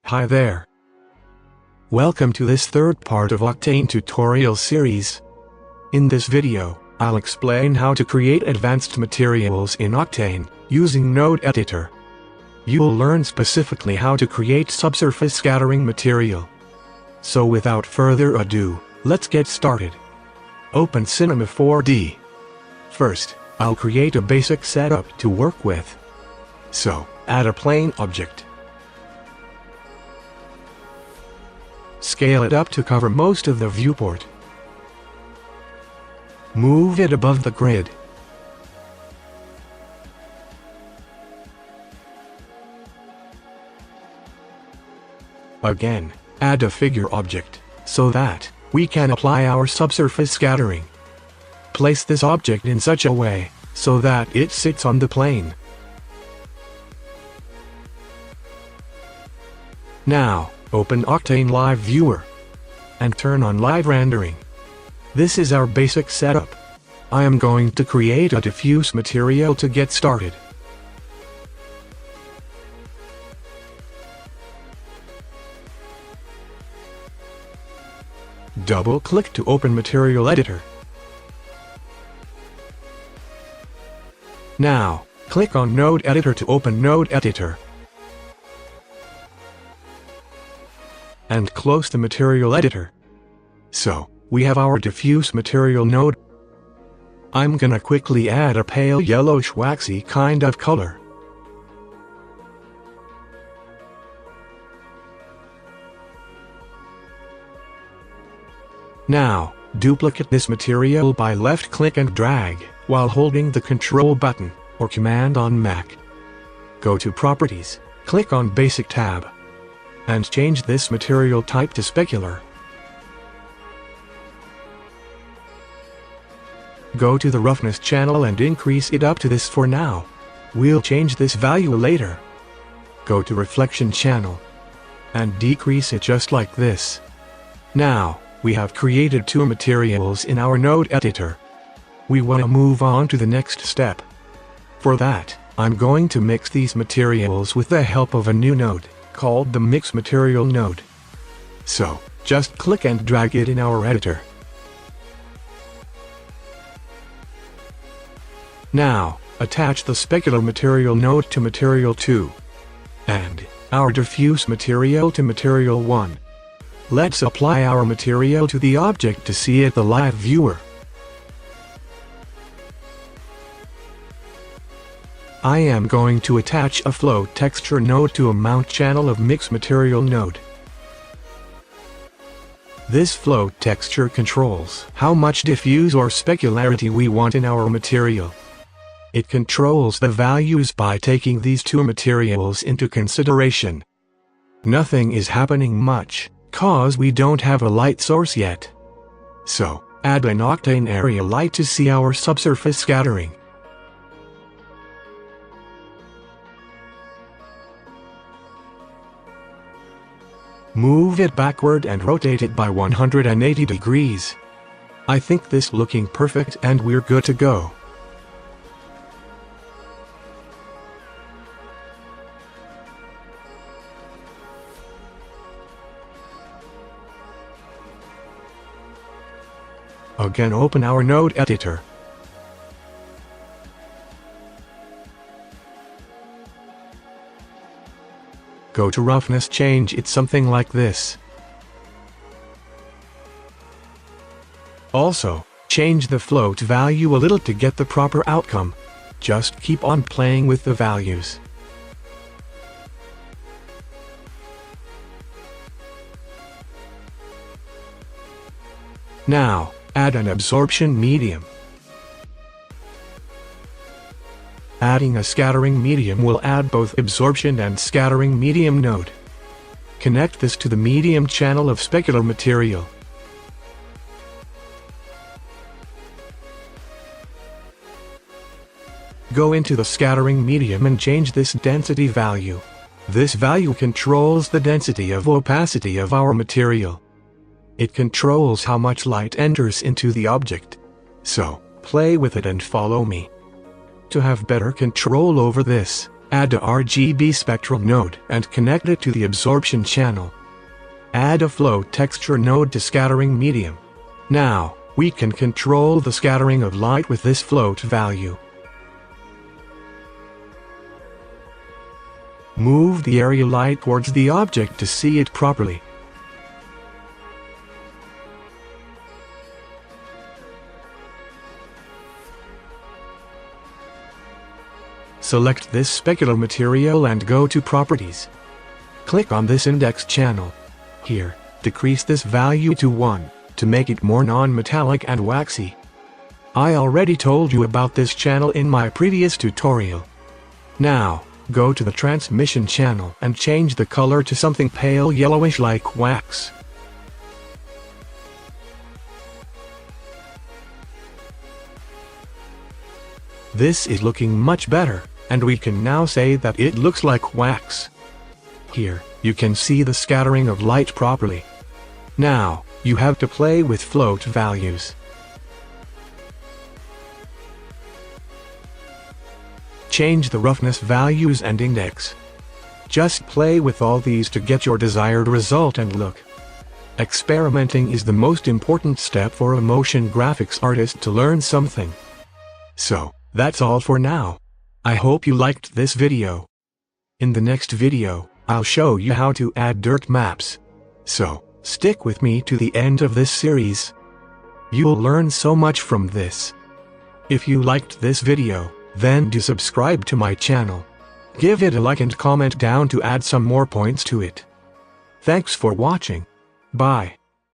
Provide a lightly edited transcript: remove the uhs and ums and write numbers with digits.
Hi there. Welcome to this third part of Octane tutorial series. In this video, I'll explain how to create advanced materials in Octane using Node Editor. You'll learn specifically how to create subsurface scattering material. So without further ado, let's get started. Open Cinema 4D. First, I'll create a basic setup to work with. So, add a plane object. Scale it up to cover most of the viewport. Move it above the grid. Again, add a figure object, so that we can apply our subsurface scattering. Place this object in such a way, so that it sits on the plane. Now, open Octane Live Viewer and turn on live rendering. This is our basic setup. I am going to create a diffuse material to get started. Double-click to open Material Editor. Now, click on Node Editor to open Node Editor. And close the Material Editor. So, we have our diffuse material node. I'm gonna quickly add a pale yellowish waxy kind of color. Now, duplicate this material by left-click and drag, while holding the Control button, or Command on Mac. Go to Properties, click on Basic tab, and change this material type to specular. Go to the roughness channel and increase it up to this for now. We'll change this value later. Go to reflection channel and decrease it just like this. Now, we have created two materials in our node editor. We want to move on to the next step. For that, I'm going to mix these materials with the help of a new node called the Mix Material node. So, just click and drag it in our editor. Now, attach the specular material node to Material 2 and our diffuse material to Material 1. Let's apply our material to the object to see it the live viewer. I am going to attach a flow texture node to a mount channel of Mix Material node. This flow texture controls how much diffuse or specularity we want in our material. It controls the values by taking these two materials into consideration. Nothing is happening much, cause we don't have a light source yet. So, add an Octane area light to see our subsurface scattering. Move it backward and rotate it by 180 degrees. I think this looking perfect and we're good to go. Again, open our node editor. Go to roughness, change it something like this. Also, change the float value a little to get the proper outcome. Just keep on playing with the values. Now, add an absorption medium. Adding a scattering medium will add both absorption and scattering medium node. Connect this to the medium channel of specular material. Go into the scattering medium and change this density value. This value controls the density of opacity of our material. It controls how much light enters into the object. So, play with it and follow me. To have better control over this, Add a RGB spectral node and connect it to the absorption channel. Add a flow texture node to scattering medium. Now, we can control the scattering of light with this float value. Move the area light towards the object to see it properly. Select this specular material and go to Properties. Click on this index channel. Here, decrease this value to 1, to make it more non-metallic and waxy. I already told you about this channel in my previous tutorial. Now, go to the transmission channel and change the color to something pale yellowish like wax. This is looking much better, and we can now say that it looks like wax. Here, you can see the scattering of light properly. Now, you have to play with float values. Change the roughness values and index. Just play with all these to get your desired result and look. Experimenting is the most important step for a motion graphics artist to learn something. So, that's all for now. I hope you liked this video. In the next video, I'll show you how to add dirt maps. So, stick with me to the end of this series. You'll learn so much from this. If you liked this video, then do subscribe to my channel. Give it a like and comment down to add some more points to it. Thanks for watching. Bye.